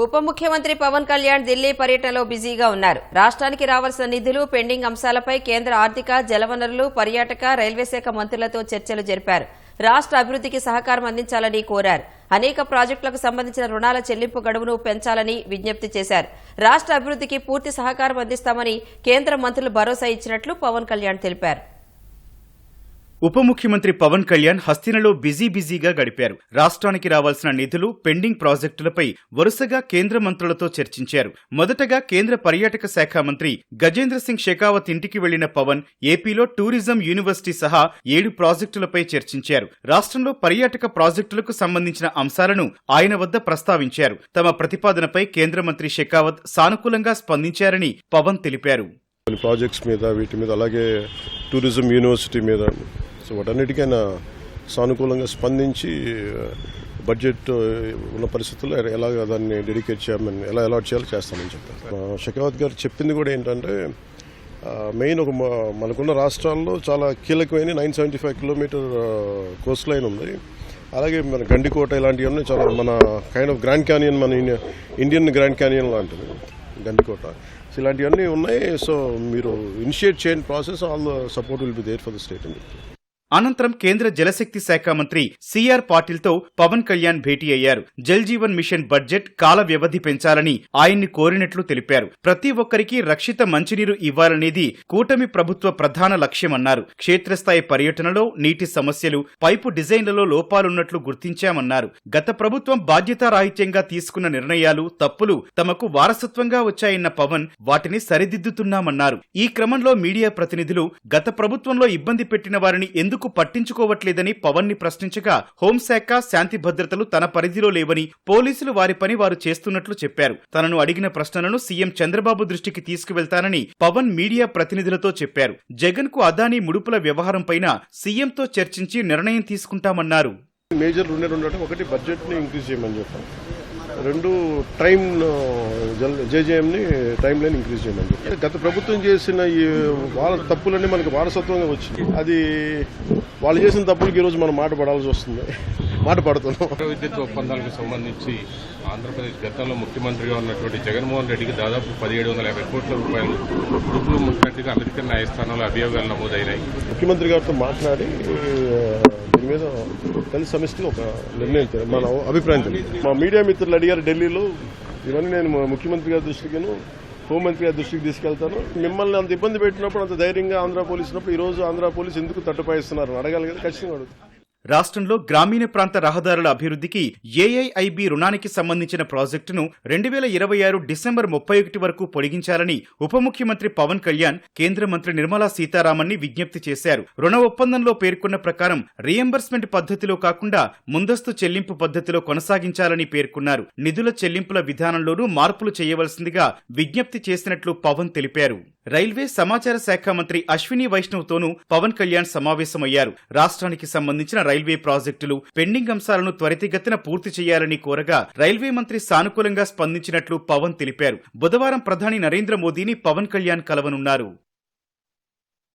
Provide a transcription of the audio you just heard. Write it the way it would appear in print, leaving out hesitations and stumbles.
ఉప ముఖ్యమంత్రి పవన్ కళ్యాణ్ ఢిల్లీ పర్యటనలో బిజీగా ఉన్నారు. రాష్ట్రానికి రావాల్సిన నిధులు, పెండింగ్ అంశాలపై కేంద్ర ఆర్థిక, జలవనరులు, పర్యాటక, రైల్వే శాఖ మంత్రులతో చర్చలు జరిపారు. రాష్ట్ర అభివృద్ధికి సహకారం అందించాలని కోరారు. అనేక ప్రాజెక్టులకు సంబంధించిన రుణాల చెల్లింపు గడువును పెంచాలని విజ్ఞప్తి చేశారు. రాష్ట్ర అభివృద్ధికి పూర్తి సహకారం అందిస్తామని కేంద్ర మంత్రులు భరోసా ఇచ్చినట్లు పవన్ కళ్యాణ్ తెలిపారు. ఉప ముఖ్యమంత్రి పవన్ కళ్యాణ్ హస్తినలో బిజీగా గడిపారు. రాష్ట్రానికి రావాల్సిన నిధులు, పెండింగ్ ప్రాజెక్టులపై వరుసగా కేంద్ర మంత్రులతో చర్చించారు. మొదటగా కేంద్ర పర్యాటక శాఖ మంత్రి గజేంద్ర సింగ్ షెకావత్ ఇంటికి వెళ్లిన పవన్ ఏపీలో టూరిజం యూనివర్సిటీ సహా 7 ప్రాజెక్టులపై చర్చించారు. రాష్ట్రంలో పర్యాటక ప్రాజెక్టులకు సంబంధించిన అంశాలను ఆయన వద్ద ప్రస్తావించారు. తమ ప్రతిపాదనపై కేంద్ర మంత్రి షెకావత్ సానుకూలంగా స్పందించారని పవన్ తెలిపారు. ప్రాజెక్ట్స్ మీద, వీటి మీద, అలాగే టూరిజం యూనివర్సిటీ మీద, సో వాటన్నిటికైనా సానుకూలంగా స్పందించి బడ్జెట్ ఉన్న పరిస్థితుల్లో ఎలాగ దాన్ని డెడికేట్ చేయమని, ఎలా అలాట్ చేయాలో చేస్తామని చెప్పారు. షెకావత్ గారు చెప్పింది కూడా ఏంటంటే, మెయిన్ మనకున్న రాష్ట్రాల్లో చాలా కీలకమైన 975 కిలోమీటర్ కోస్ట్ లైన్ ఉంది. అలాగే మన గండికోట ఇలాంటివన్నీ చాలా మన కైండ్ ఆఫ్ గ్రాండ్ క్యానియన్, మన ఇండియన్ గ్రాండ్ క్యానియన్ లాంటిది గండికోట. సో ఇలాంటివన్నీ ఉన్నాయి. సో మీరు ఇనిషియేట్ చేయండి process, all the support will be there for the state. అనంతరం కేంద్ర జలశక్తి శాఖ మంత్రి సిఆర్ పాటిల్తో పవన్ కళ్యాణ్ భేటీ అయ్యారు. జల్ జీవన్ మిషన్ బడ్జెట్ కాల వ్యవధి పెంచాలని ఆయన్ని కోరినట్లు తెలిపారు. ప్రతి ఒక్కరికి రక్షిత మంచినీరు ఇవ్వాలనేది కూటమి ప్రభుత్వ ప్రధాన లక్ష్యమన్నారు. క్షేత్రస్థాయి పర్యటనలో నీటి సమస్యలు, పైపు డిజైన్లలో లోపాలున్నట్లు గుర్తించామన్నారు. గత ప్రభుత్వం బాధ్యతారాహిత్యంగా తీసుకున్న నిర్ణయాలు, తప్పులు తమకు వారసత్వంగా వచ్చాయన్న పవన్ వాటిని సరిదిద్దుతున్నామన్నారు. ఈ క్రమంలో మీడియా ప్రతినిధులు గత ప్రభుత్వంలో ఇబ్బంది పెట్టిన వారిని ఎందుకు పట్టించుకోవట్లేదని పవన్ ని ప్రశ్నించగా, హోంశాఖ, శాంతి భద్రతలు తన పరిధిలో లేవని, పోలీసులు వారి పని వారు చేస్తున్నట్లు చెప్పారు. తనను అడిగిన ప్రశ్నలను సీఎం చంద్రబాబు దృష్టికి తీసుకువెళ్తానని పవన్ మీడియా ప్రతినిధులతో చెప్పారు. జగన్ కు అదానీ ముడుపుల వ్యవహారంపైన సీఎంతో చర్చించి నిర్ణయం తీసుకుంటామన్నారు. మేజర్ ఒకటి బడ్జెట్ ని ఇంక్రీజ్ చేయమని చెప్పారు. 2 టైం జేజేఎంని టైం లైన్ ఇంక్రీజ్ చేయమని చెప్పారు. గత ప్రభుత్వం చేసిన ఈ వాళ్ళ తప్పులన్నీ మనకు వారసత్వంగా వచ్చింది. అది వాళ్ళు చేసిన తప్పులకి ఈరోజు మనం మాట పడాల్సి వస్తుంది. మాట పడుతున్నాం. విద్యుత్ ఒప్పందాలకు సంబంధించి ఆంధ్రప్రదేశ్ గతంలో ముఖ్యమంత్రిగా ఉన్నటువంటి జగన్మోహన్ రెడ్డికి దాదాపు 1750 కోట్ల రూపాయలు డుబ్బులు ముట్టినట్టుగా అమెరికన్ న్యాయస్థానంలో అభియోగాలు నమోదైనాయి. ముఖ్యమంత్రి గారితో మాట్లాడి దీని మీద కలిసి సమిష్టిగా ఒక నిర్ణయం, మన అభిప్రాయం తెలియదు. మా మీడియా మిత్రులు అడిగారు ఢిల్లీలో, ఇవన్నీ నేను ముఖ్యమంత్రి గారి దృష్టికిను, హోంమంత్రి గారి దృష్టికి తీసుకెళ్తాను. మిమ్మల్ని అంత ఇబ్బంది పెట్టినప్పుడు, అంత ధైర్యంగా ఆంధ్ర పోలీసు ఉన్నప్పుడు ఈ రోజు ఆంధ్ర పోలీసు ఎందుకు తట్టుపాయిస్తున్నారు అడగాలి కదా, ఖచ్చితంగా అడుగుతాను. రాష్ట్రంలో గ్రామీణ ప్రాంత రహదారుల అభివృద్ధికి ఏఐఐబి రుణానికి సంబంధించిన ప్రాజెక్టును 2026 డిసెంబర్ 31 వరకు పొడిగించాలని ఉప ముఖ్యమంత్రి పవన్ కళ్యాణ్ కేంద్ర మంత్రి నిర్మలా సీతారామన్ ని విజ్ఞప్తి చేశారు. రుణ ఒప్పందంలో పేర్కొన్న ప్రకారం రీఎంబర్స్మెంట్ పద్ధతిలో కాకుండా ముందస్తు చెల్లింపు పద్ధతిలో కొనసాగించాలని పేర్కొన్నారు. నిధుల చెల్లింపుల విధానంలోనూ మార్పులు చేయవలసిందిగా విజ్ఞప్తి చేసినట్లు పవన్ తెలిపారు. రైల్వే సమాచార శాఖ మంత్రి అశ్విని వైష్ణవ్ తోనూ పవన్ కళ్యాణ్ సమావేశమయ్యారు. రాష్ట్రానికి సంబంధించిన రైల్వే ప్రాజెక్టులు, పెండింగ్ అంశాలను త్వరితగతిన పూర్తి చేయాలని కోరగా రైల్వే మంత్రి సానుకూలంగా స్పందించినట్లు పవన్ తెలిపారు. బుధవారం ప్రధాని నరేంద్ర మోదీని పవన్ కళ్యాణ్ కలవనున్నారు.